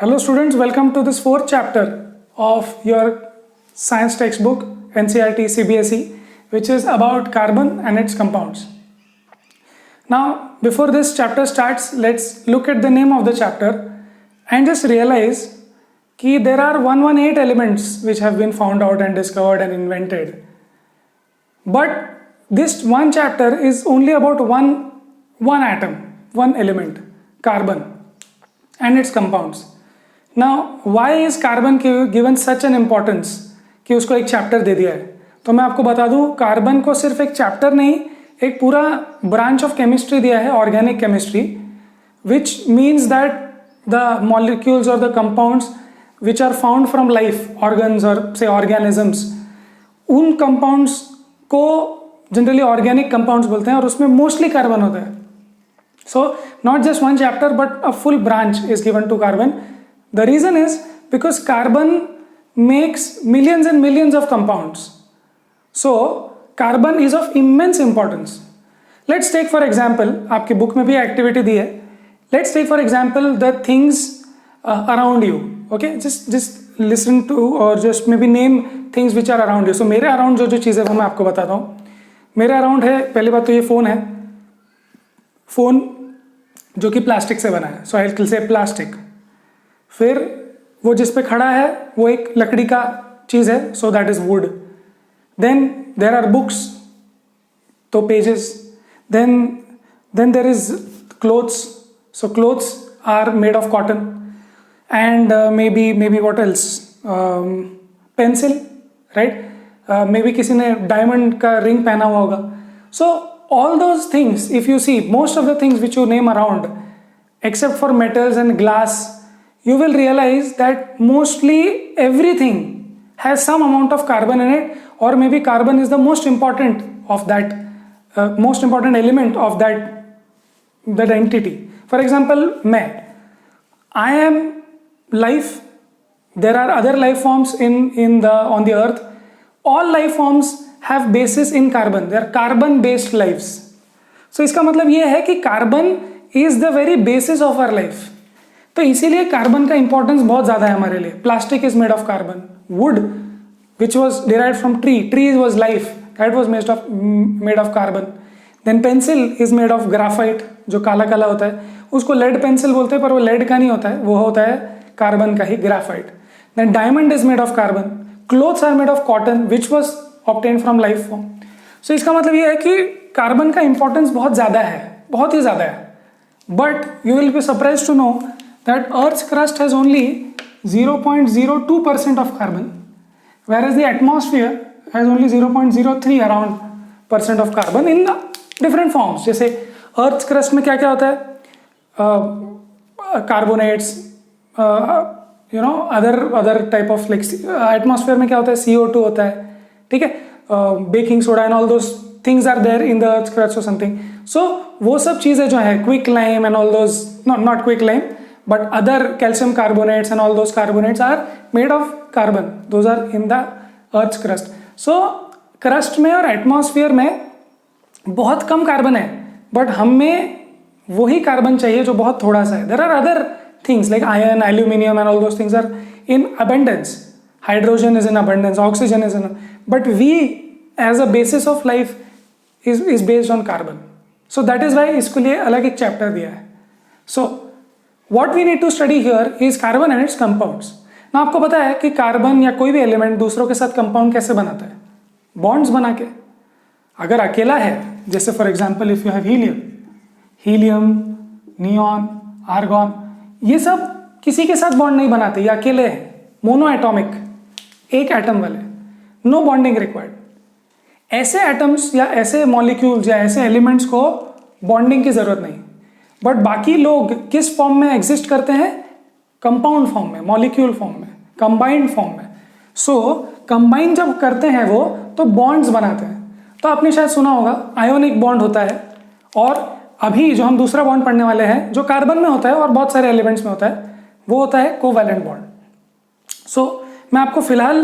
Hello students, welcome to this fourth chapter of your science textbook NCERT CBSE, which is about carbon and its compounds. Now before this chapter starts, let's look at the name of the chapter and just realize that there are 118 elements which have been found out and discovered and invented. But this one chapter is only about one atom, one element, carbon and its compounds. Now why is carbon given such an importance कि उसको एक chapter दे दिया है? तो मैं आपको बता दूं, कार्बन को सिर्फ एक चैप्टर नहीं, एक पूरा ब्रांच ऑफ केमिस्ट्री दिया है, organic chemistry, which means that the molecules और the compounds which are found from life, organs और से ऑर्गेनिजम्स, उन कंपाउंड्स को जनरली ऑर्गेनिक कंपाउंड्स बोलते हैं और उसमें मोस्टली कार्बन होता है. So not just one chapter but a full branch is given to carbon. The reason is because carbon makes millions and millions of compounds. So carbon is of immense importance. Let's take for example, आपकी book में भी activity दी है. Let's take for example the things around you. Okay, just listen to or just maybe name things which are around you. So मेरे around जो चीज़ें वो मैं आपको बताता हूँ. मेरे अराउंड है, पहली बात तो ये फ़ोन है, फ़ोन जो कि प्लास्टिक से बना है, सो आई विल से प्लास्टिक. फिर वो जिस पे खड़ा है वो एक लकड़ी का चीज़ है, so that is wood. Then there are books, तो pages. Then there is clothes, so clothes are made of cotton. And maybe what else, pencil, right. Maybe किसी ने डायमंड का रिंग पहना हुआ होगा. सो all those things, if you see most of the things which you name around, except for metals and glass, you will realize that mostly everything has some amount of carbon in it, or maybe carbon is the most important of that, most important element of that entity. For example, I am life. There are other life forms on the earth. All life forms have basis in carbon. They are carbon based lives. So इसका मतलब ये है कि carbon is the very basis of our life. तो इसीलिए carbon का importance बहुत ज़्यादा है हमारे लिए. Plastic is made of carbon. Wood which was derived from tree was life, that was made of carbon. Then pencil is made of graphite, जो काला काला होता है, उसको लेड पेंसिल बोलते हैं, पर वो लेड का नहीं होता है, वो होता है कार्बन का ही, graphite. Then diamond is made of carbon. Clothes are made of cotton which was obtain from life form. So इसका मतलब ये है कि कार्बन का इंपॉर्टेंस बहुत ज़्यादा है, बहुत ही ज़्यादा है. But you will be surprise to know that earth's crust has only 0.02% of carbon, whereas the atmosphere has only 0.03 around % of carbon in different forms. जैसे अर्थ क्रस्ट में क्या क्या होता है, carbonates, other type of, like atmosphere में क्या होता है, CO2 होता है, ठीक है, baking soda and all those things are there in the earth crust और समथिंग. सो वो सब चीज़ें जो है, quicklime and all those, not quicklime but other calcium carbonates and all those carbonates are made of carbon. Those are in the earth crust. So crust में और atmosphere में बहुत कम carbon है, बट हमें वही carbon चाहिए जो बहुत थोड़ा सा है. There are other things like iron, aluminum and all those things are in abundance. Hydrogen is in abundance, oxygen is in, but we as a basis of life is based on carbon. So that is why इसके लिए अलग एक chapter दिया है. So what we need to study here is carbon and its compounds. ना आपको पता है कि कार्बन या कोई भी एलिमेंट दूसरों के साथ कंपाउंड कैसे बनाता है, बॉन्ड्स बना के. अगर अकेला है, जैसे for example if you have helium, neon, argon, ये सब किसी के साथ बॉन्ड नहीं बनाते, ये अकेले हैं, मोनो एटॉमिक, एक एटम वाले, नो बॉन्डिंग रिक्वायर्ड. ऐसे एटम्स या ऐसे मॉलिक्यूल्स या ऐसे एलिमेंट्स को बॉन्डिंग की जरूरत नहीं. बट बाकी लोग किस फॉर्म में एग्जिस्ट करते हैं, कंपाउंड फॉर्म में, मॉलिक्यूल फॉर्म में, कंबाइंड फॉर्म में. सो कंबाइंड जब करते हैं वो, तो बॉन्ड्स बनाते हैं. तो आपने शायद सुना होगा आयोनिक बॉन्ड होता है, और अभी जो हम दूसरा बॉन्ड पढ़ने वाले हैं जो कार्बन में होता है और बहुत सारे एलिमेंट्स में होता है, वो होता है कोवैलेंट बॉन्ड. सो मैं आपको फिलहाल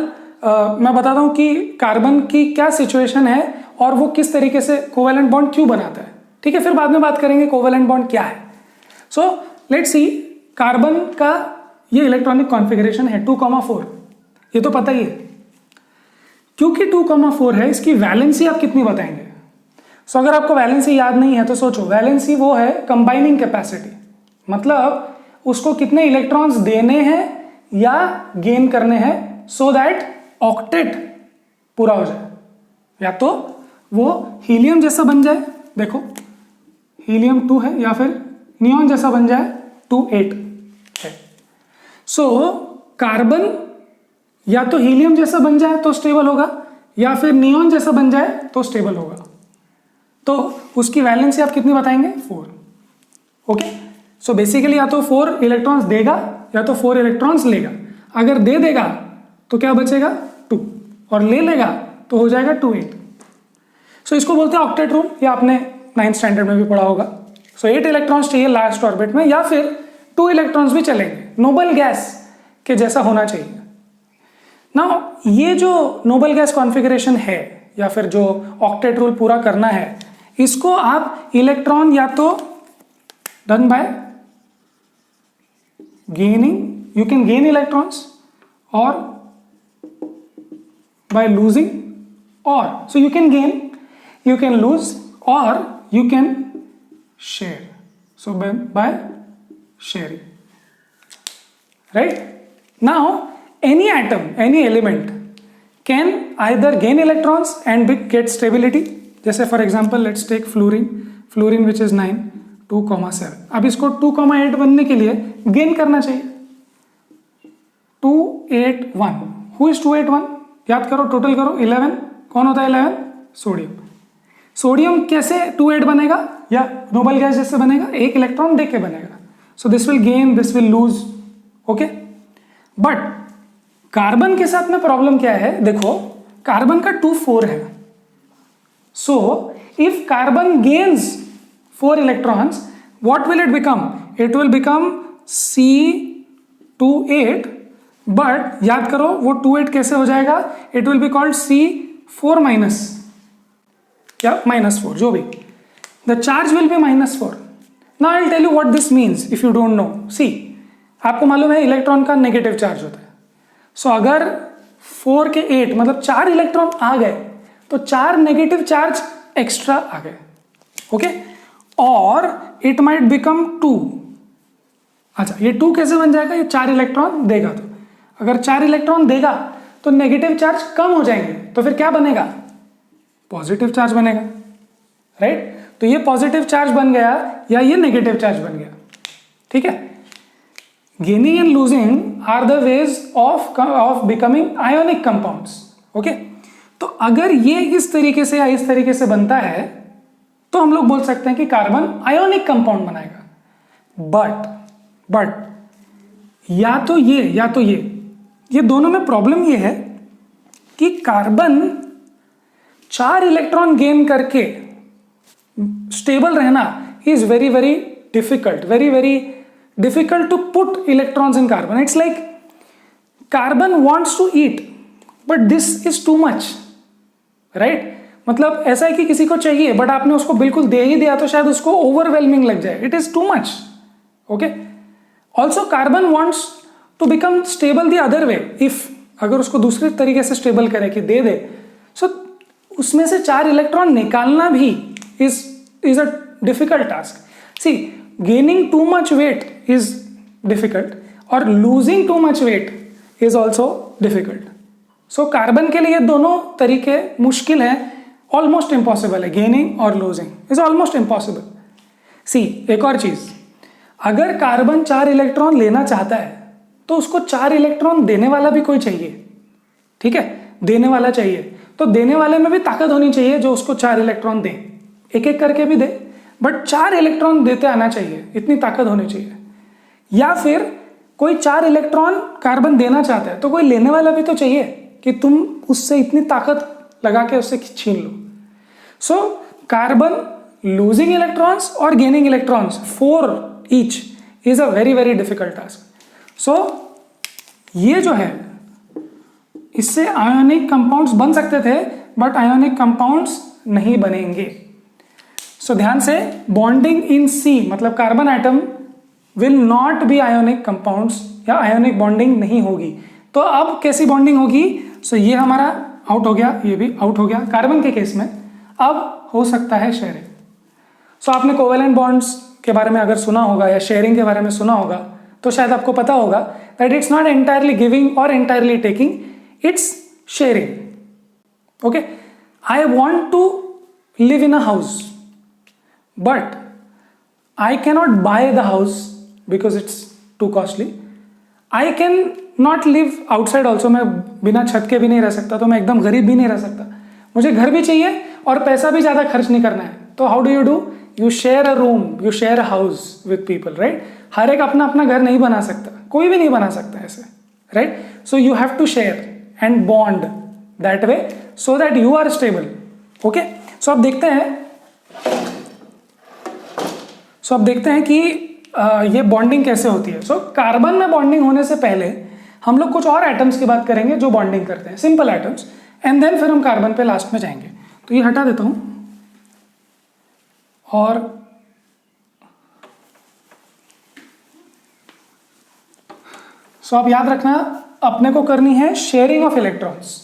मैं बताता हूँ कि कार्बन की क्या सिचुएशन है और वो किस तरीके से कोवैलेंट बॉन्ड क्यों बनाता है, ठीक है. फिर बाद में बात करेंगे कोवैलेंट बॉन्ड क्या है. सो लेट्स सी, कार्बन का ये इलेक्ट्रॉनिक कॉन्फ़िगरेशन है 2,4, ये तो पता ही है। क्योंकि 2,4 है, इसकी वैलेंसी आप कितनी बताएंगे? सो अगर आपको वैलेंसी याद नहीं है तो सोचो, वैलेंसी वो है कंबाइनिंग कैपेसिटी, मतलब उसको कितने इलेक्ट्रॉन्स देने हैं या गेन करने हैं सो दैट ऑक्टेट पूरा हो जाए, या तो वो हीलियम जैसा बन जाए, देखो हीलियम 2 है, या फिर नियॉन जैसा बन जाए 2,8 है। सो कार्बन या तो हीलियम जैसा बन जाए तो स्टेबल होगा, या फिर नियॉन जैसा बन जाए तो स्टेबल होगा। तो उसकी वैलेंसी आप कितनी बताएंगे? 4। ओके, सो बेसिकली या तो 4 इलेक्ट्रॉन्स देगा या तो 4 इलेक्ट्रॉन्स लेगा। अगर दे देगा तो क्या बचेगा? 2, और ले लेगा तो हो जाएगा 2,8। सो इसको बोलते हैं ऑक्टेट रूल, ये आपने 9th स्टैंडर्ड में भी पढ़ा होगा। सो 8 इलेक्ट्रॉन्स चाहिए लास्ट ऑर्बिट में, या फिर 2 इलेक्ट्रॉन्स भी चलेंगे, नोबल गैस के जैसा होना चाहिए ना। ये जो नोबल गैस कॉन्फ़िगरेशन है या फिर जो ऑक्टेट रूल पूरा करना है, इसको आप इलेक्ट्रॉन या तो done by gaining, you can gain electrons, और बाय लूजिंग, और so you can gain, you can lose, or you can share. So by sharing, right? Now any atom, any element can either gain electrons and get stability. जैसे for example let's take fluorine which is 9, 2,7. अब इसको 2,8 बनने के लिए gain करना चाहिए 281. Who is 281? याद करो, टोटल करो 11. कौन होता है 11? सोडियम। सोडियम कैसे 2,8 बनेगा या नोबल गैस जैसे बनेगा? एक इलेक्ट्रॉन दे के बनेगा। So this will gain, this will lose, okay. But carbon के साथ में प्रॉब्लम क्या है? देखो कार्बन का 2,4 है। So if carbon gains 4 electrons, what will it become? It will become C28, but याद करो वो 2,8 कैसे हो जाएगा? It will be called C4 minus या -4, जो भी, the charge will be -4. Now I will tell you what this means if you don't know. See, आपको मालूम है इलेक्ट्रॉन का नेगेटिव चार्ज होता है. सो अगर 4 के 8 मतलब 4 इलेक्ट्रॉन आ गए तो 4 नेगेटिव चार्ज एक्स्ट्रा आ गए, ओके. और इट माइट बिकम 2. अच्छा, ये 2 कैसे बन जाएगा? ये 4 इलेक्ट्रॉन देगा, तो अगर 4 इलेक्ट्रॉन देगा तो नेगेटिव चार्ज कम हो जाएंगे, तो फिर क्या बनेगा? पॉजिटिव चार्ज बनेगा, राइट. तो ये पॉजिटिव चार्ज बन गया या ये नेगेटिव चार्ज बन गया, ठीक है. Gaining and losing are the ways of becoming ionic compounds, okay. तो अगर ये इस तरीके से या इस तरीके से बनता है तो हम लोग बोल सकते हैं कि कार्बन आयोनिक कंपाउंड बनाएगा. बट या तो ये दोनों में प्रॉब्लम ये है कि कार्बन 4 इलेक्ट्रॉन गेन करके स्टेबल रहना is very very difficult to put electrons in carbon. It's like carbon wants to eat but this is too much, right. मतलब ऐसा है कि किसी को चाहिए बट आपने उसको बिल्कुल दे ही दिया तो शायद उसको ओवरवेलमिंग लग जाए. It is too much, okay. Also carbon wants to become stable the other way. If अगर उसको दूसरे तरीके से स्टेबल करे कि दे दे, सो उसमें से 4 इलेक्ट्रॉन निकालना भी is a difficult task. See, gaining too much weight is difficult और losing too much weight is also difficult. So carbon के लिए दोनों तरीके मुश्किल हैं, ऑलमोस्ट इम्पॉसिबल है. गेनिंग और losing is almost impossible. See, एक और चीज, अगर कार्बन 4 इलेक्ट्रॉन लेना चाहता है तो उसको 4 इलेक्ट्रॉन देने वाला भी कोई चाहिए, ठीक है. देने वाला चाहिए तो देने वाले में भी ताकत होनी चाहिए जो उसको 4 इलेक्ट्रॉन दे. एक एक करके भी दे, बट 4 इलेक्ट्रॉन देते आना चाहिए, इतनी ताकत होनी चाहिए. या फिर कोई 4 इलेक्ट्रॉन कार्बन देना चाहता है तो कोई लेने वाला भी तो चाहिए कि तुम उससे इतनी ताकत लगा के उससे छीन लो. सो कार्बन लूजिंग इलेक्ट्रॉन्स और gaining electrons 4 each is a very very difficult task. So ये जो है इससे आयोनिक कंपाउंड्स बन सकते थे बट आयोनिक कंपाउंड्स नहीं बनेंगे. सो ध्यान से, बॉन्डिंग इन सी मतलब carbon atom will not be ionic compounds, या आयोनिक बॉन्डिंग नहीं होगी। तो अब कैसी बॉन्डिंग होगी? सो ये हमारा आउट हो गया, ये भी आउट हो गया कार्बन के केस में। अब हो सकता है शेयरिंग। सो आपने कोवेलेंट बॉन्ड्स के बारे में अगर सुना होगा या शेयरिंग के बारे में सुना होगा तो शायद आपको पता होगा that it's not entirely giving और entirely taking, it's sharing. Okay, I want to live in a house but I cannot buy the house because it's too costly. I can not live outside also, मैं बिना छत के भी नहीं रह सकता, तो मैं एकदम गरीब भी नहीं रह सकता, मुझे घर भी चाहिए और पैसा भी ज़्यादा खर्च नहीं करना है। तो how do? You share a room, you share a house with people, right? हर एक अपना अपना घर नहीं बना सकता, कोई भी नहीं बना सकता ऐसे, right? So you have to share and bond that way so that you are stable. Okay, so अब देखते हैं कि ये बॉन्डिंग कैसे होती है। सो कार्बन में बॉन्डिंग होने से पहले हम लोग कुछ और एटम्स की बात करेंगे जो बॉन्डिंग करते हैं, सिंपल एटम्स, एंड देन फिर हम कार्बन पे लास्ट में जाएंगे। तो ये हटा देता हूं और सो आप याद रखना अपने को करनी है शेयरिंग ऑफ इलेक्ट्रॉन्स,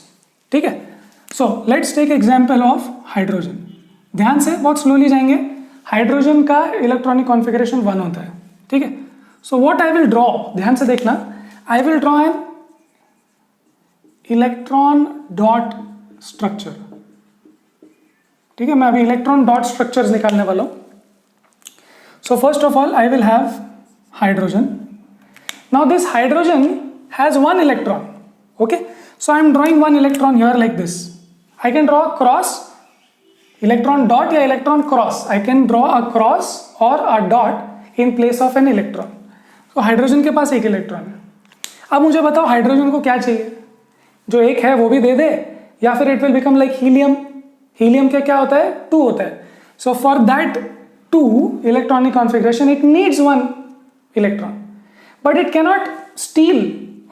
ठीक है? So let's take example of hydrogen. ध्यान से बहुत स्लोली जाएंगे। हाइड्रोजन का इलेक्ट्रॉनिक कॉन्फ़िगरेशन 1 होता है, ठीक है? So what I will draw, ध्यान से देखना, I will draw an electron dot structure, ठीक है? मैं अभी इलेक्ट्रॉन डॉट स्ट्रक्चर्स निकालने वाला हूं। So first of all I will have hydrogen. Now this hydrogen has 1 electron, okay? So I am drawing 1 electron here like this. I can draw cross, electron dot या electron cross, I can draw a cross और a dot in place of an electron. तो hydrogen के पास 1 electron है। अब मुझे बताओ hydrogen को क्या चाहिए? जो 1 है वो भी दे दे, या फिर it will become like helium. Helium का क्या होता है? 2 होता है। So for that 2 electronic configuration it needs 1 electron, but it cannot steal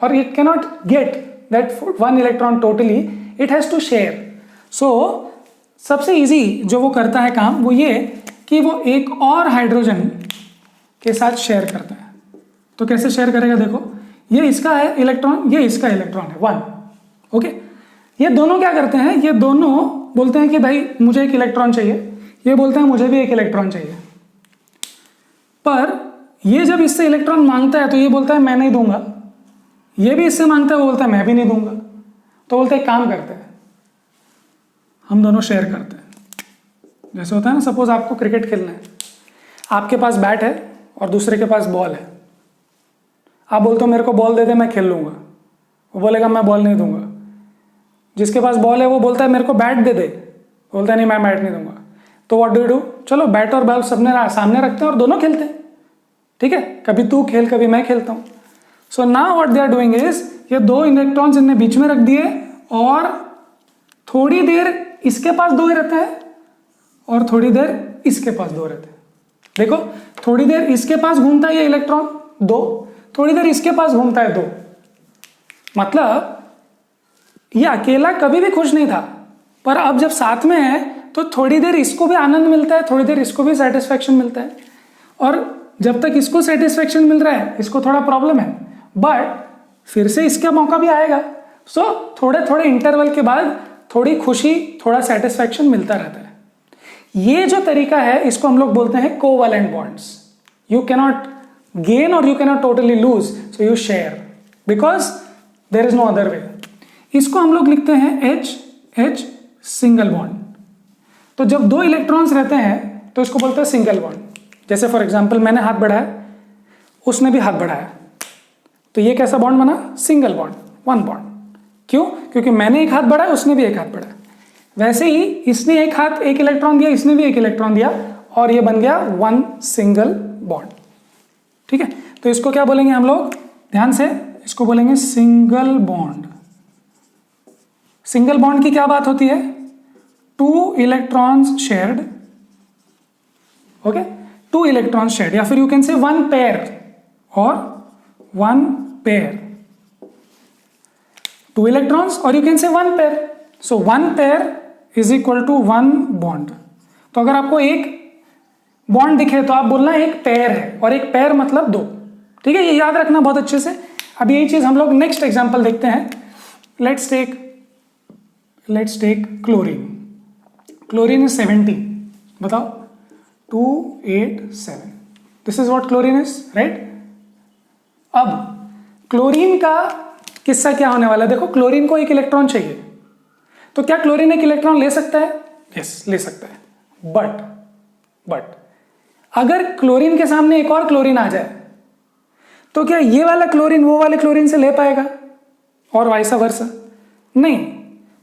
और it cannot get that 1 electron totally, it has to share. So सबसे इजी जो वो करता है काम वो ये कि वो एक और हाइड्रोजन के साथ शेयर करता है। तो कैसे शेयर करेगा? देखो, ये इसका है इलेक्ट्रॉन, ये इसका इलेक्ट्रॉन है 1, ओके? ये दोनों क्या करते हैं? ये दोनों बोलते हैं कि भाई मुझे 1 इलेक्ट्रॉन चाहिए, ये बोलते हैं मुझे भी 1 इलेक्ट्रॉन चाहिए। पर ये जब इससे इलेक्ट्रॉन मांगता है तो ये बोलता है मैं नहीं दूंगा, ये भी इससे मांगता है, वो बोलता है मैं भी नहीं दूंगा। तो बोलते हैं काम करते हैं, हम दोनों शेयर करते हैं। जैसे होता है ना, सपोज आपको क्रिकेट खेलना है, आपके पास बैट है और दूसरे के पास बॉल है। आप बोलते हो मेरे को बॉल दे दे मैं खेल लूंगा, वो बोलेगा मैं बॉल नहीं दूंगा। जिसके पास बॉल है वो बोलता है मेरे को बैट दे दे, बोलता है नहीं मैं बैट नहीं दूंगा। तो व्हाट डू? चलो बैट और बॉल सबने सामने रखते हैं और दोनों खेलते हैं, ठीक है? कभी तू खेल कभी मैं खेलता हूं। So now what they are doing is, ये 2 इलेक्ट्रॉन्स इनने बीच में रख दिए और थोड़ी देर इसके पास 2 ही रहते हैं और थोड़ी देर इसके पास 2 रहते हैं। देखो, थोड़ी देर इसके पास घूमता है ये इलेक्ट्रॉन 2, थोड़ी देर इसके पास घूमता है 2। मतलब ये अकेला कभी भी खुश नहीं था, पर अब जब साथ में है तो थोड़ी देर इसको भी आनंद मिलता है, थोड़ी देर इसको भी सेटिस्फैक्शन मिलता है। और जब तक इसको सेटिस्फैक्शन मिल रहा है इसको थोड़ा प्रॉब्लम है, बट फिर से इसका मौका भी आएगा। सो थोड़े थोड़े इंटरवल के बाद थोड़ी खुशी, थोड़ा सेटिस्फैक्शन मिलता रहता है। ये जो तरीका है इसको हम लोग बोलते हैं covalent bonds. You cannot gain और you cannot totally lose, so you share because there is no other way. इसको हम लोग लिखते हैं H सिंगल बॉन्ड। तो जब 2 इलेक्ट्रॉन्स रहते हैं तो इसको बोलते हैं सिंगल बॉन्ड। जैसे फॉर एग्जांपल मैंने हाथ बढ़ाया, उसने भी हाथ बढ़ाया, तो ये कैसा बॉन्ड बना? Single bond, 1 bond. क्यों? क्योंकि मैंने 1 हाथ बढ़ाया, उसने भी 1 हाथ बढ़ाया। वैसे ही इसने 1 हाथ 1 इलेक्ट्रॉन दिया, इसने भी 1 इलेक्ट्रॉन दिया और ये बन गया 1 सिंगल बॉन्ड, ठीक है? तो इसको क्या बोलेंगे हम लोग? ध्यान से, इसको बोलेंगे सिंगल बॉन्ड। सिंगल बॉन्ड की क्या बात होती है? 2 electrons shared, okay? 2 electrons shared, या फिर यू कैन से 1 पेयर और 1 pair. 2 electrons or you can say 1 pair. So 1 pair is equal to 1 bond. तो अगर आपको एक बॉन्ड दिखे तो आप बोलना एक पेयर है, और एक पेयर मतलब दो। ठीक है, ये याद रखना बहुत अच्छे से। अब यही चीज हम लोग नेक्स्ट एग्जांपल देखते हैं। Let's take chlorine. Chlorine is 70, बताओ 287, this is what chlorine is, right. अब क्लोरीन का किस्सा क्या होने वाला है, देखो क्लोरीन को एक इलेक्ट्रॉन चाहिए, तो क्या क्लोरीन एक इलेक्ट्रॉन ले सकता है? यस, ले सकता है। बट अगर क्लोरीन के सामने एक और क्लोरीन आ जाए तो क्या ये वाला क्लोरीन वो वाले क्लोरीन से ले पाएगा, और वाइसा वर्सा? नहीं,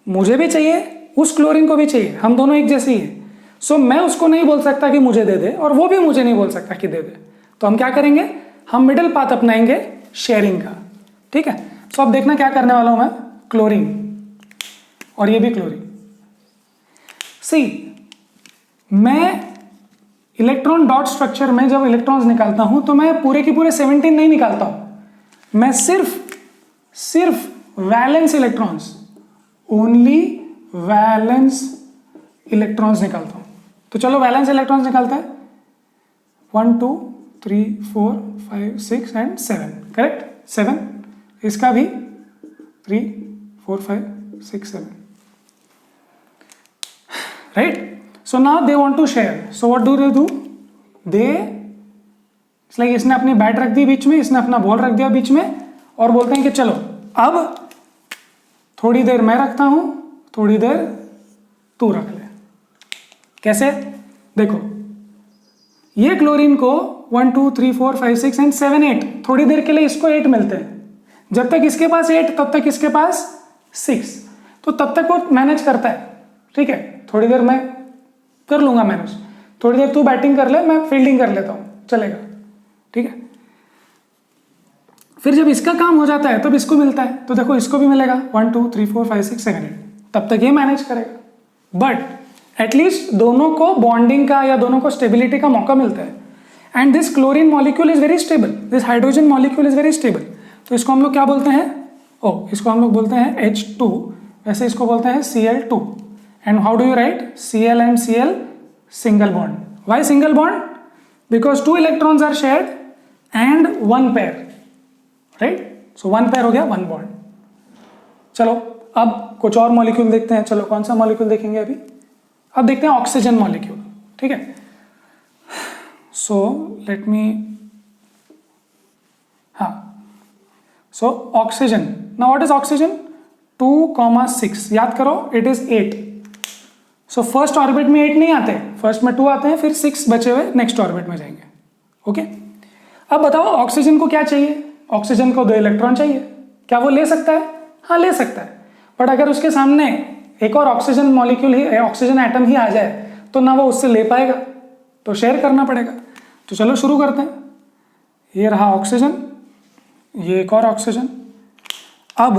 मुझे भी चाहिए, उस क्लोरीन को भी चाहिए, हम दोनों एक जैसे ही है। सो मैं उसको नहीं बोल सकता कि मुझे दे दे, और वो भी मुझे नहीं बोल सकता कि दे दे। तो हम क्या करेंगे, हम मिडिल पाथ अपनाएंगे शेयरिंग का। ठीक है, सो अब देखना क्या करने वाला हूं मैं, क्लोरीन और ये भी क्लोरीन। सी, मैं इलेक्ट्रॉन डॉट स्ट्रक्चर में जब इलेक्ट्रॉन्स निकालता हूं तो मैं पूरे के पूरे 17 नहीं निकालता हूं, मैं सिर्फ valence electrons, only valence electrons निकालता हूं। तो चलो वैलेंस इलेक्ट्रॉन्स निकालते हैं। 1 2 3 4 5 6 एंड 7, करेक्ट, 7। इसका भी 3 4 5 6 7, right. So now they want to share. So what do? It's like इसने अपनी बैट रख दी बीच में, इसने अपना बॉल रख दिया बीच में, और बोलते हैं कि चलो अब थोड़ी देर मैं रखता हूं, थोड़ी देर तू रख ले। कैसे? देखो, ये क्लोरीन को 1 2 3 4 5 6 एंड 7 8, थोड़ी देर के लिए इसको 8 मिलते हैं। जब तक इसके पास 8 तब तक इसके पास 6, तो तब तक वो मैनेज करता है। ठीक है, थोड़ी देर मैं कर लूंगा मैनेज, थोड़ी देर तू बैटिंग कर ले, मैं फील्डिंग कर लेता हूं, चलेगा। ठीक है, फिर जब इसका काम हो जाता है तब इसको मिलता है, तो देखो इसको भी मिलेगा 1 2 3 4 5 6 7 8, तब तक ये मैनेज करेगा। बट एटलीस्ट दोनों को बॉन्डिंग का या दोनों को स्टेबिलिटी का मौका मिलता है। And this chlorine molecule is very stable, this hydrogen molecule is very stable. तो इसको हम लोग क्या बोलते हैं, इसको हम लोग बोलते हैं H2, वैसे इसको बोलते हैं Cl2। And how do you write Cl and Cl single bond? Why single bond? Because 2 electrons are shared and 1 pair, right? So 1 pair हो गया, 1 bond। चलो अब कुछ और मॉलिक्यूल देखते हैं। चलो कौन सा मॉलिक्यूल देखेंगे अभी? अब देखते हैं ऑक्सीजन मॉलिक्यूल। ठीक है, सो लेट मी, हाँ, so oxygen. Now what is oxygen? 2,6, याद करो, it is 8। So first orbit में 8 नहीं आते, फर्स्ट में 2 आते हैं, फिर 6 बचे हुए नेक्स्ट ऑर्बिट में जाएंगे। ओके, अब बताओ ऑक्सीजन को क्या चाहिए? ऑक्सीजन को 2 इलेक्ट्रॉन चाहिए। क्या वो ले सकता है? हाँ, ले सकता है। बट अगर उसके सामने एक और ऑक्सीजन मॉलिक्यूल ही, ऑक्सीजन एटम ही आ जाए, तो ना वो उससे ले पाएगा, तो शेयर करना पड़ेगा। तो चलो शुरू करते हैं। ये रहा ऑक्सीजन, ये एक और ऑक्सीजन। अब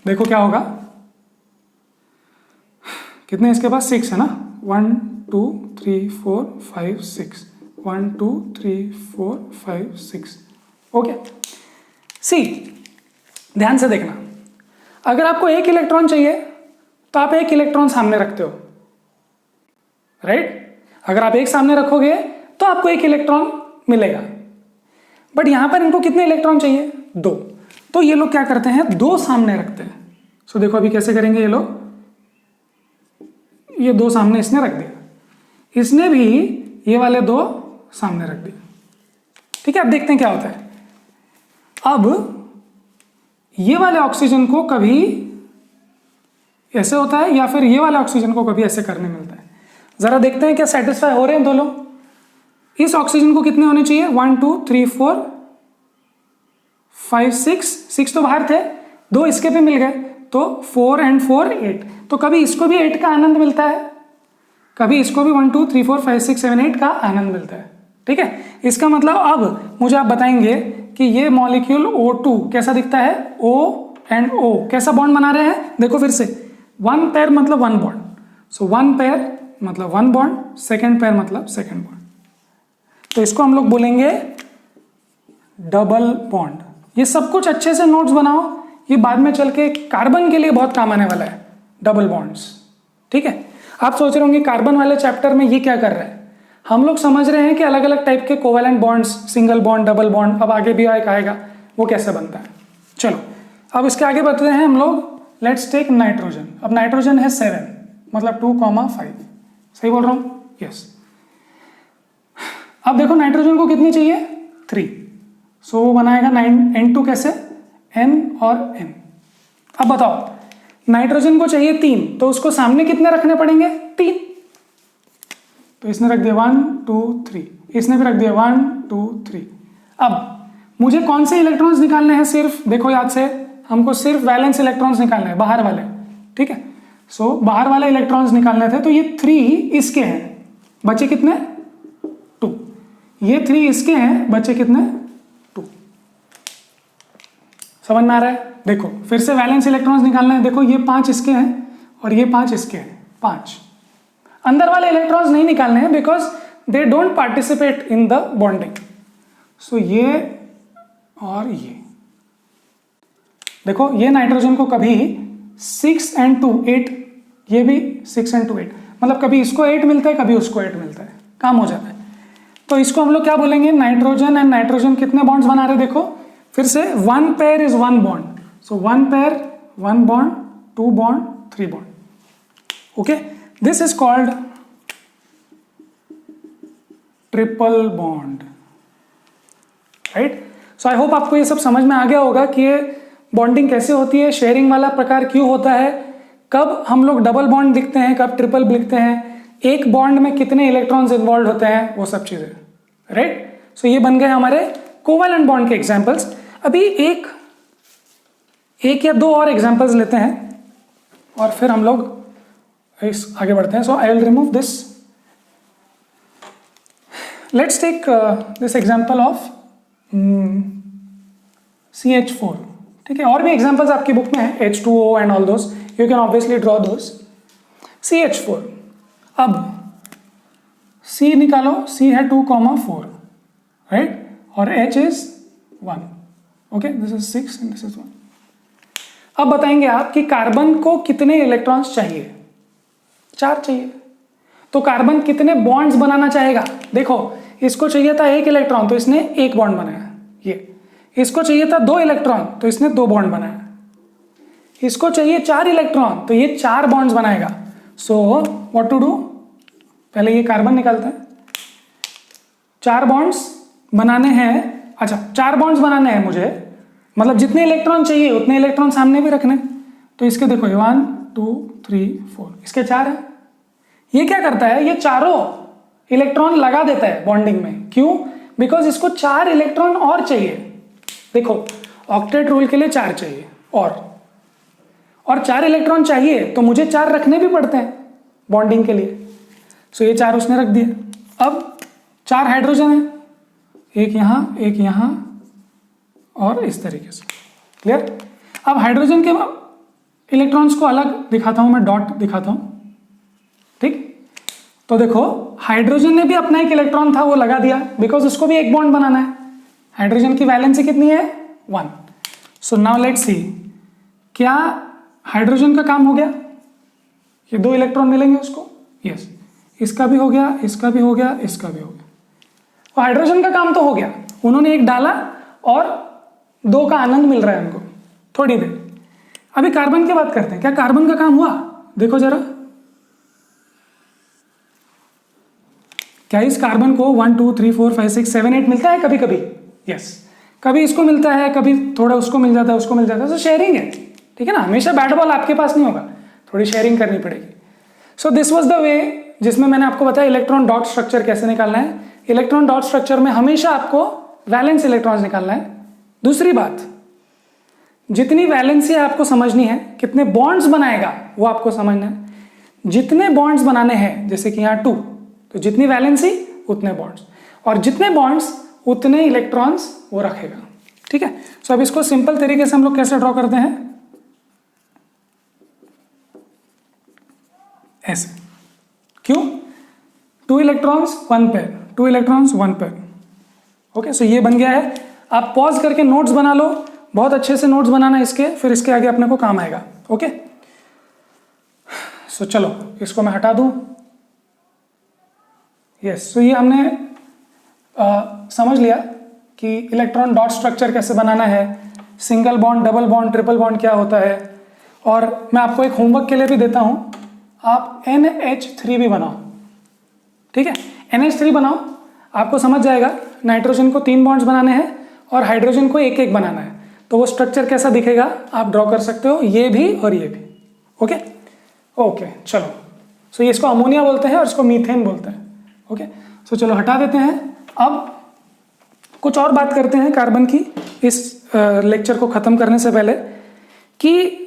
देखो क्या होगा, कितने इसके पास? 6 है ना, 1 2 3 4 5 6, 1 2 3 4 5 6। ओके, सी, ध्यान से देखना, अगर आपको 1 इलेक्ट्रॉन चाहिए तो आप 1 इलेक्ट्रॉन सामने रखते हो, राइट। अगर आप 1 सामने रखोगे तो आपको 1 इलेक्ट्रॉन मिलेगा। बट यहां पर इनको कितने इलेक्ट्रॉन चाहिए? 2। तो ये लोग क्या करते हैं, 2 सामने रखते हैं। सो देखो अभी कैसे करेंगे ये लोग, ये 2 सामने इसने रख दिया, इसने भी ये वाले 2 सामने रख दिए। ठीक है, अब देखते हैं क्या होता है। अब ये वाले ऑक्सीजन को कभी ऐसे होता है, या फिर ये वाले ऑक्सीजन को कभी ऐसे करने मिलता है। जरा देखते हैं क्या सेटिस्फाई हो रहे हैं दो लोग। इस ऑक्सीजन को कितने होने चाहिए? 1 2 3 4 5 6 तो बाहर थे, 2 इसके पे मिल गए, तो 4 and 4 8। तो कभी इसको भी 8 का आनंद मिलता है, कभी इसको भी 1 2 3 4 5 6 7 8 का आनंद मिलता है। ठीक है, इसका मतलब अब मुझे आप बताएंगे कि ये मॉलिक्यूल O2 कैसा दिखता है, O and O कैसा बॉन्ड बना रहे हैं। देखो फिर से, 1 पेयर मतलब 1 बॉन्ड, सो 1 पेयर मतलब 1 बॉन्ड, सेकेंड पेयर मतलब सेकेंड बॉन्ड। तो इसको हम लोग बोलेंगे डबल बॉन्ड। ये सब कुछ अच्छे से नोट्स बनाओ, ये बाद में चल के कार्बन के लिए बहुत काम आने वाला है, डबल बॉन्ड्स। ठीक है, आप सोच रहे होंगे कार्बन वाले चैप्टर में ये क्या कर रहा है। हम लोग समझ रहे हैं कि अलग अलग टाइप के covalent bonds, single bond, double bond, अब आगे भी एक आएगा वो कैसे बनता है। चलो अब इसके आगे बढ़ते हैं हम लोग। Let's take nitrogen. अब नाइट्रोजन है 7, मतलब 2,5। सही बोल रहा हूँ? यस। अब देखो नाइट्रोजन को कितनी चाहिए? 3। सो वो बनाएगा N2 कैसे? N और N। अब बताओ नाइट्रोजन को चाहिए 3, तो उसको सामने कितने रखने पड़ेंगे? 3। तो इसने रख दिया 1 2 3, इसने भी रख दिया 1 2 3। अब मुझे कौन से इलेक्ट्रॉन्स निकालने हैं? सिर्फ देखो याद से, हमको सिर्फ वैलेंस इलेक्ट्रॉन्स निकालने हैं, बाहर वाले। ठीक है, सो बाहर वाले इलेक्ट्रॉन्स निकालने थे, तो ये 3 इसके हैं, बचे कितने? 2। ये 3 इसके हैं, बचे कितने? 2। समझ में आ रहा है? देखो फिर से वैलेंस इलेक्ट्रॉन्स निकालना है। देखो ये 5 इसके हैं और ये 5 इसके हैं, 5। अंदर वाले इलेक्ट्रॉन्स नहीं निकालने हैं because they don't participate in the bonding. So ये और ये देखो, ये नाइट्रोजन को कभी 6 and 2 8, ये भी 6 and 2 8, मतलब कभी इसको 8 मिलता है, कभी उसको 8 मिलता है, काम हो जाता है। तो इसको हम लोग क्या बोलेंगे? नाइट्रोजन एंड नाइट्रोजन कितने बॉन्ड्स बना रहे? देखो फिर से 1 pair is 1 bond. So 1 pair 1 bond, 2 bond, 3 bond. Okay, this is called triple bond, right? So I hope आपको ये सब समझ में आ गया होगा कि ये बॉन्डिंग कैसे होती है, शेयरिंग वाला प्रकार क्यों होता है, कब हम लोग डबल बॉन्ड लिखते हैं, कब ट्रिपल लिखते हैं, एक बॉन्ड में कितने इलेक्ट्रॉन्स इन्वॉल्व होते हैं, वो सब चीजें, राइट? सो ये बन गए हमारे कोवेलेंट बॉन्ड के एग्जांपल्स। अभी एक या दो और एग्जांपल्स लेते हैं और फिर हम लोग इस आगे बढ़ते हैं। So I will remove this. Let's take this example of CH4। ठीक है, और भी एग्जांपल्स आपकी बुक में है, H2O and all those, you can obviously draw those. CH4, अब C निकालो, C है 2,4, राइट? और H is 1। Okay, this is 6 and this is 1। अब बताएंगे आप कि कार्बन को कितने इलेक्ट्रॉन्स चाहिए? 4 चाहिए। तो कार्बन कितने बॉन्ड्स बनाना चाहेगा? देखो इसको चाहिए था 1 इलेक्ट्रॉन, तो इसने 1 बॉन्ड बनाया। ये इसको चाहिए था 2 इलेक्ट्रॉन, तो इसने 2 बॉन्ड बनाया। इसको चाहिए 4 इलेक्ट्रॉन, तो ये 4 बॉन्ड्स बनाएगा। So what to do? पहले ये कार्बन निकालते हैं। 4 बॉन्ड्स बनाने हैं। अच्छा, 4 बॉन्ड्स बनाने हैं मुझे, मतलब जितने इलेक्ट्रॉन चाहिए उतने इलेक्ट्रॉन सामने भी रखने। तो इसके देखो 1 2 3 4, इसके 4 है। ये क्या करता है? ये चारों इलेक्ट्रॉन लगा देता है बॉन्डिंग में। क्यों? बिकॉज इसको 4 इलेक्ट्रॉन और चाहिए। देखो ऑक्टेट रूल के लिए 4 चाहिए और 4 इलेक्ट्रॉन चाहिए, तो मुझे 4 रखने भी पड़ते हैं बॉन्डिंग के लिए। सो ये 4 उसने रख दिए। अब 4 हाइड्रोजन है, एक यहां और इस तरीके से। क्लियर? अब हाइड्रोजन के इलेक्ट्रॉन्स को अलग दिखाता हूं मैं, डॉट दिखाता हूं। ठीक, तो देखो हाइड्रोजन ने भी अपना एक इलेक्ट्रॉन था, वो लगा दिया, बिकॉज उसको भी एक बॉन्ड बनाना है। हाइड्रोजन की वैलेंसी कितनी है? 1। सो नाउ लेट्स सी, क्या हाइड्रोजन का काम हो गया? ये 2 इलेक्ट्रॉन मिलेंगे उसको। यस, इसका भी हो गया, इसका भी हो गया, इसका भी हो गया। तो हाइड्रोजन का काम तो हो गया, उन्होंने एक डाला और 2 का आनंद मिल रहा है उनको थोड़ी देर। अभी कार्बन की बात करते हैं, क्या कार्बन का काम हुआ? देखो जरा, क्या इस कार्बन को 1 2 3 4 5 6 7 8 मिलता है? कभी कभी यस, कभी इसको मिलता है, कभी थोड़ा उसको मिल जाता है, उसको मिल जाता है। तो शेयरिंग है, ठीक है ना? हमेशा बैट बॉल आपके पास नहीं होगा, थोड़ी शेयरिंग करनी पड़ेगी। So this was the way जिसमें मैंने आपको बताया इलेक्ट्रॉन डॉट स्ट्रक्चर कैसे निकालना है। इलेक्ट्रॉन डॉट स्ट्रक्चर में हमेशा आपको वैलेंस इलेक्ट्रॉन्स निकालना है। दूसरी बात, जितनी वैलेंसी आपको समझनी है, कितने बॉन्ड्स बनाएगा वो आपको समझना है। जितने बॉन्ड्स बनाने हैं, जैसे कि यहाँ 2, तो जितनी वैलेंसी उतने बॉन्ड्स, और जितने बॉन्ड्स उतने इलेक्ट्रॉन्स वो रखेगा। ठीक है? सो अब इसको सिंपल तरीके से हम लोग कैसे ड्रॉ करते हैं? ऐसे। क्यों? 2 electrons 1 pair, 2 electrons 1 pair. Okay, so ये बन गया है। आप पॉज करके नोट्स बना लो, बहुत अच्छे से नोट्स बनाना इसके, फिर इसके आगे अपने को काम आएगा। ओके, सो चलो इसको मैं हटा दूं, यस, तो ये हमने समझ लिया कि इलेक्ट्रॉन डॉट स्ट्रक्चर कैसे बनाना है, single bond, double bond, triple bond क्या होता है। और मैं आपको एक होमवर्क के लिए भी देता हूँ, आप NH3 भी बनाओ, ठीक है। NH3 बनाओ, आपको समझ जाएगा नाइट्रोजन को 3 बॉन्ड्स बनाने हैं और हाइड्रोजन को एक एक बनाना है, तो वो स्ट्रक्चर कैसा दिखेगा आप ड्रॉ कर सकते हो, ये भी और ये भी। ओके ओके, चलो। सो इसको अमोनिया बोलते हैं और इसको मीथेन बोलते हैं। ओके, सो चलो हटा देते हैं। अब कुछ और बात करते हैं कार्बन की इस लेक्चर को खत्म करने से पहले, कि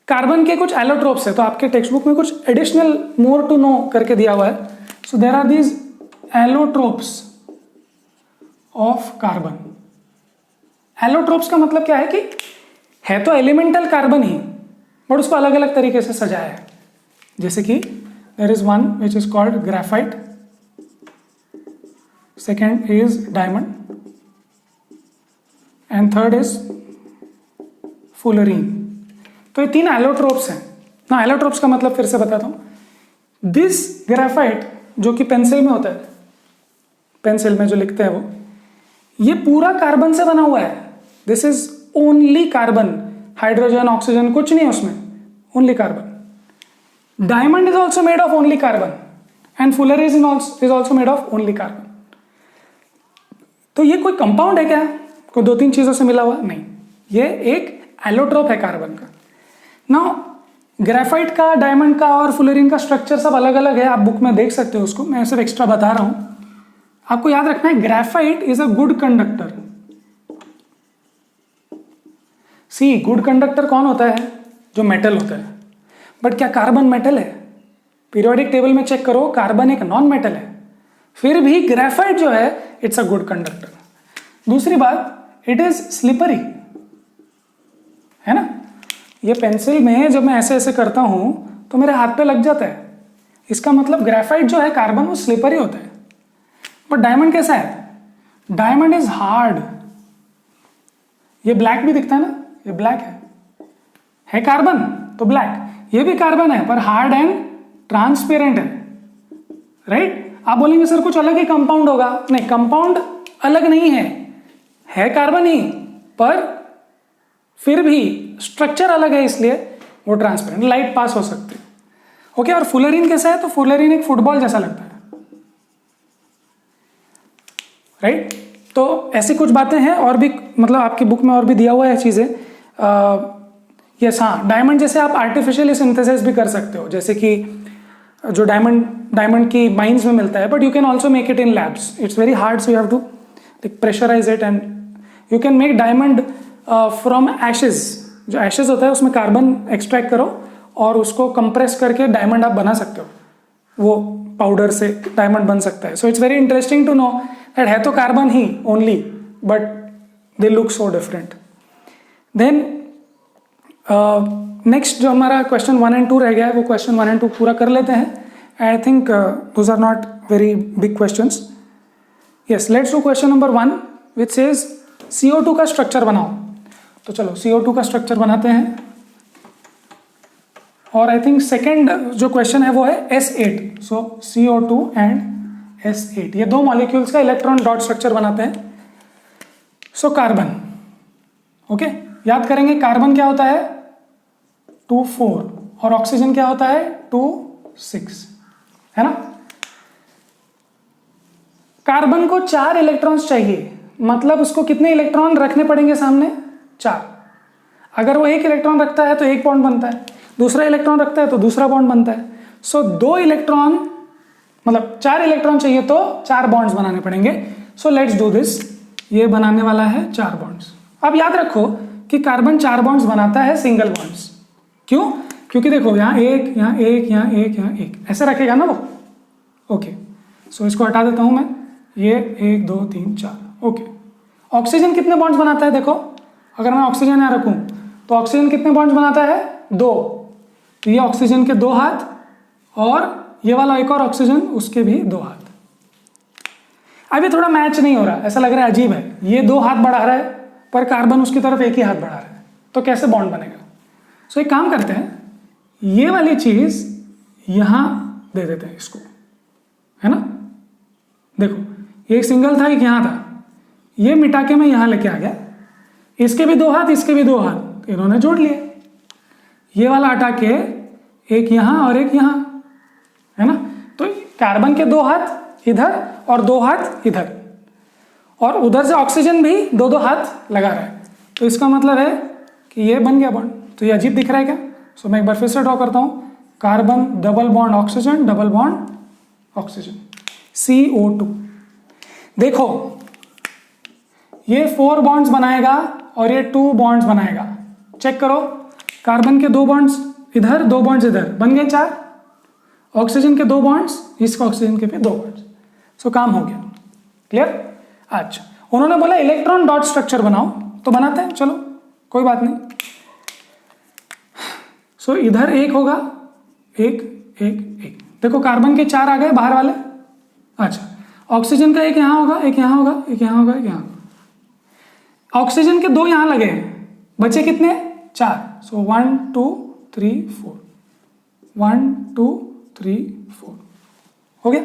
कार्बन के कुछ एलोट्रोप्स है, तो आपके टेक्स्ट बुक में कुछ एडिशनल मोर टू नो करके दिया हुआ है। So there are these allotropes of carbon. Allotropes का मतलब क्या है कि है तो एलिमेंटल कार्बन ही, बट उसको अलग अलग तरीके से सजाया है। जैसे कि there is one which is called graphite, second is diamond and third is fullerene. तो ये 3 एलोट्रोप्स हैं ना। एलोट्रोप्स का मतलब फिर से बताता हूं। दिस ग्रेफाइट जो कि पेंसिल में होता है, पेंसिल में जो लिखते हैं वो, ये पूरा कार्बन से बना हुआ है। This is only carbon, hydrogen oxygen कुछ नहीं उसमें, only carbon. Diamond is also made of only carbon and fullerene is also made of only carbon. तो ये कोई कंपाउंड है क्या, कोई 2-3 चीजों से मिला हुआ? नहीं, ये एक एलोट्रोप है कार्बन का। नाउ ग्रेफाइट का, डायमंड का और फुलरीन का स्ट्रक्चर सब अलग अलग है, आप बुक में देख सकते हो उसको, मैं सिर्फ एक्स्ट्रा बता रहा हूं। आपको याद रखना है graphite is a good conductor. See, good conductor कौन होता है? जो मेटल होता है। बट क्या कार्बन मेटल है? पीरियोडिक टेबल में चेक करो, कार्बन एक नॉन मेटल है, फिर भी ग्रेफाइट जो है इट्स अ गुड कंडक्टर। दूसरी बात, इट इज स्लिपरी, है ना। ये पेंसिल में जब मैं ऐसे ऐसे करता हूं तो मेरे हाथ पे लग जाता है, इसका मतलब ग्रेफाइट जो है कार्बन वो स्लिपरी होता है। बट डायमंड कैसा है? Diamond is hard. ये ब्लैक भी दिखता है ना, ये ब्लैक है कार्बन तो ब्लैक। ये भी कार्बन है पर हार्ड एंड ट्रांसपेरेंट है, राइट। आप बोलेंगे सर कुछ अलग ही कंपाउंड होगा। नहीं, कंपाउंड अलग नहीं है कार्बन ही, पर फिर भी स्ट्रक्चर अलग है, इसलिए वो ट्रांसपेरेंट, लाइट पास हो सकती है। ओके, और फुलरीन कैसा है? तो फुलरीन एक फुटबॉल जैसा लगता है, राइट। तो ऐसी कुछ बातें हैं और भी, मतलब आपकी बुक में और भी दिया हुआ है चीजें। यस, हाँ, डायमंड जैसे आप आर्टिफिशियली सिंथेसिस भी कर सकते हो, जैसे कि जो डायमंड की माइंस में मिलता है, but you can also make it in labs. It's very hard, so you have to pressurise it and you can make diamond from ashes. जो एशेज होता है उसमें कार्बन एक्सट्रैक्ट करो और उसको कंप्रेस करके डायमंड आप बना सकते हो, वो पाउडर से डायमंड बन सकता है। So it's very interesting to know that है तो कार्बन ही only, but they look so different. Then next जो हमारा क्वेश्चन 1 and 2 रह गया है, वो क्वेश्चन 1 and 2 पूरा कर लेते हैं। I think those are not very big questions. Yes, let's do question number 1 which says CO2 का स्ट्रक्चर बनाओ। तो चलो CO2 का स्ट्रक्चर बनाते हैं। और आई थिंक सेकेंड जो क्वेश्चन है वो है S8। So CO2 and S8, ये 2 मॉलिक्यूल्स का इलेक्ट्रॉन डॉट स्ट्रक्चर बनाते हैं। सो कार्बन, ओके, याद करेंगे कार्बन क्या होता है 2-4 और ऑक्सीजन क्या होता है 2-6, है ना। कार्बन को 4 इलेक्ट्रॉन्स चाहिए, मतलब उसको कितने इलेक्ट्रॉन रखने पड़ेंगे सामने? 4। अगर वो 1 इलेक्ट्रॉन रखता है तो 1 बॉन्ड बनता है, दूसरा इलेक्ट्रॉन रखता है तो दूसरा बॉन्ड बनता है। सो 2 इलेक्ट्रॉन, मतलब 4 इलेक्ट्रॉन चाहिए तो 4 बॉन्ड्स बनाने पड़ेंगे। So let's do this. ये बनाने वाला है 4 बॉन्ड्स। अब याद रखो कि कार्बन 4 बॉन्ड्स बनाता है सिंगल बॉन्ड्स। क्यों? क्योंकि देखो यहाँ 1, यहाँ 1, यहाँ 1, यहाँ 1, ऐसे रखेगा ना वो। ओके, सो इसको हटा देता हूं मैं। ये 1, 2, 3, 4। ओके, ऑक्सीजन कितने बॉन्ड्स बनाता है? देखो, अगर मैं ऑक्सीजन यहाँ रखूं तो ऑक्सीजन कितने बॉन्ड्स बनाता है? 2। तो ये ऑक्सीजन के 2 हाथ और ये वाला एक और ऑक्सीजन, उसके भी 2 हाथ। अभी थोड़ा मैच नहीं हो रहा, ऐसा लग रहा है अजीब है। ये 2 हाथ बढ़ा रहा है पर कार्बन उसकी तरफ 1 ही हाथ बढ़ा रहा है, तो कैसे बॉन्ड बनेगा? सो एक काम करते हैं, ये वाली चीज यहां दे देते हैं इसको, है ना। देखो एक सिंगल था, एक यहाँ था, ये मिटा के मैं यहाँ लेके आ गया, इसके भी 2 हाथ, इसके भी 2 हाथ, इन्होंने जोड़ लिए। ये वाला हटा के एक यहाँ और एक यहाँ, है ना। तो कार्बन के 2 हाथ इधर और 2 हाथ इधर, और उधर से ऑक्सीजन भी 2-2 हाथ लगा रहा है। तो इसका मतलब है कि ये बन गया बॉन्ड। तो ये अजीब दिख रहा है क्या? सो मैं एक बार फिर से ड्रॉ करता हूँ। Carbon double bond oxygen, double bond oxygen, CO2। देखो ये 4 बॉन्ड्स बनाएगा और ये 2 बॉन्ड्स बनाएगा। चेक करो, कार्बन के 2 बॉन्ड्स इधर, 2 बॉन्ड्स इधर, बन गए 4। ऑक्सीजन के 2 बॉन्ड्स, इसका ऑक्सीजन के भी 2 बॉन्ड्स। सो काम हो गया। क्लियर? अच्छा, उन्होंने बोला इलेक्ट्रॉन डॉट स्ट्रक्चर बनाओ, तो बनाते हैं, चलो कोई बात नहीं। सो इधर एक होगा, एक एक एक। देखो कार्बन के 4 आ गए बाहर वाले। अच्छा, ऑक्सीजन का एक यहाँ होगा, एक यहाँ होगा, एक यहाँ होगा, एक यहाँ होगा। ऑक्सीजन के 2 यहाँ लगे हैं, बचे कितने? 4। सो 1 2 3 4, 1 2 3 4 हो गया।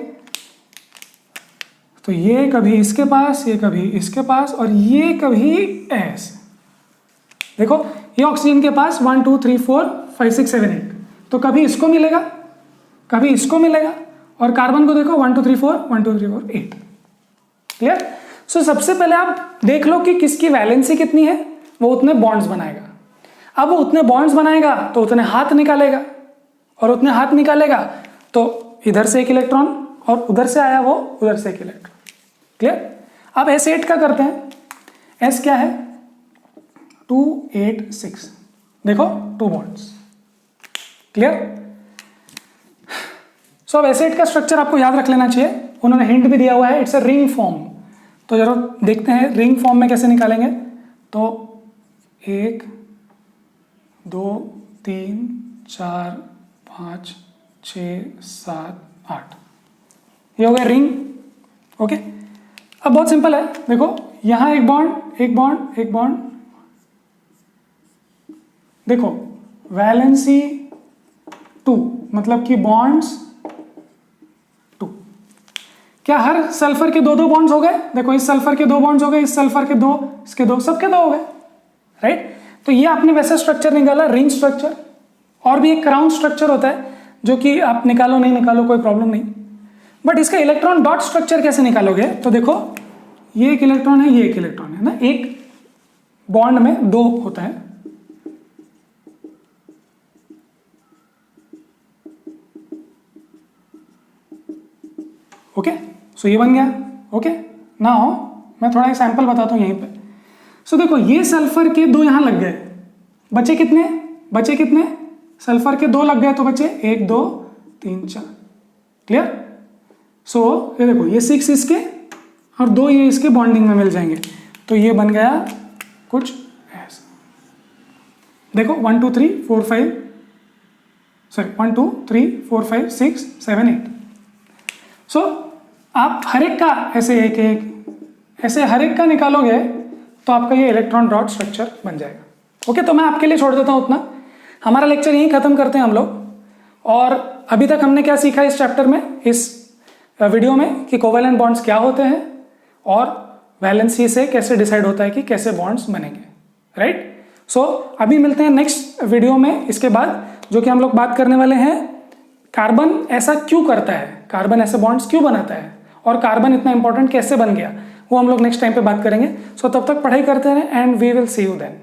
तो ये कभी इसके पास, ये कभी इसके पास, और ये कभी ऐसे। देखो ये ऑक्सीजन के पास 1 2 3 4 5 6 7 8, तो कभी इसको मिलेगा, कभी इसको मिलेगा, और कार्बन को देखो 1 2 3 4 1 2 3 4 8। क्लियर? सो सबसे पहले आप देख लो कि किसकी वैलेंसी कितनी है, वो उतने बॉन्ड्स बनाएगा। अब वो उतने बॉन्ड्स बनाएगा तो उतने हाथ निकालेगा, और उतने हाथ निकालेगा तो इधर से एक इलेक्ट्रॉन, और उधर से आया वो उधर से एक इलेक्ट्रॉन। क्लियर? अब S8 का करते हैं। S क्या है? 2 8 6। देखो 2 बॉन्ड्स। क्लियर? सो अब S8 का स्ट्रक्चर आपको याद रख लेना चाहिए, उन्होंने हिंट भी दिया हुआ है, इट्स अ रिंग फॉर्म। तो जरूर देखते हैं रिंग फॉर्म में कैसे निकालेंगे। तो 1 2 3 4 5 6 7 8, ये हो गया रिंग। ओके, अब बहुत सिंपल है। देखो यहां एक बॉन्ड, एक बॉन्ड, एक बॉन्ड। देखो वैलेंसी 2, मतलब कि बॉन्ड्स 2। क्या हर सल्फर के 2-2 बॉन्ड्स हो गए? देखो इस सल्फर के 2 बॉन्ड्स हो गए, इस सल्फर के 2, इसके 2, सबके 2 हो गए, राइट। तो ये आपने वैसा स्ट्रक्चर निकाला, रिंग स्ट्रक्चर। और भी एक क्राउन स्ट्रक्चर होता है, जो कि आप निकालो नहीं निकालो कोई प्रॉब्लम नहीं, बट इसका इलेक्ट्रॉन डॉट स्ट्रक्चर कैसे निकालोगे? तो देखो ये एक इलेक्ट्रॉन है, ये एक इलेक्ट्रॉन है ना, एक बॉन्ड में 2 होता है। ओके, सो ये बन गया। ओके, नाउ मैं थोड़ा एक सैंपल बताता हूं यहीं पे। सो देखो ये सल्फर के 2 यहां लग गए, बचे कितने? बचे कितने? सल्फर के 2 लग गए, तो बचे 1 2 3 4। क्लियर? सो ये देखो ये 6 इसके और 2 ये इसके बॉन्डिंग में मिल जाएंगे, तो ये बन गया कुछ ऐसा। देखो 1 2 3 4 5, सॉरी 1 2 3 4 5 6 7 8। सो आप हर एक का ऐसे एक एक ऐसे हर एक का निकालोगे तो आपका ये इलेक्ट्रॉन डॉट स्ट्रक्चर बन जाएगा। ओके, तो मैं आपके लिए छोड़ देता हूं उतना। हमारा लेक्चर यहीं खत्म करते हैं हम लोग। और अभी तक हमने क्या सीखा इस चैप्टर में, इस वीडियो में, कि कोवेलेंट बॉन्ड्स क्या होते हैं और वैलेंसी से कैसे डिसाइड होता है कि कैसे बॉन्ड्स बनेंगे, राइट। सो अभी मिलते हैं नेक्स्ट वीडियो में इसके बाद, जो कि हम लोग बात करने वाले हैं कार्बन ऐसा क्यों करता है, कार्बन ऐसे बॉन्ड्स क्यों बनाता है, और कार्बन इतना इंपॉर्टेंट कैसे बन गया, वो हम लोग नेक्स्ट टाइम पे बात करेंगे। सो तब तक पढ़ाई करते रहें and we will see you then.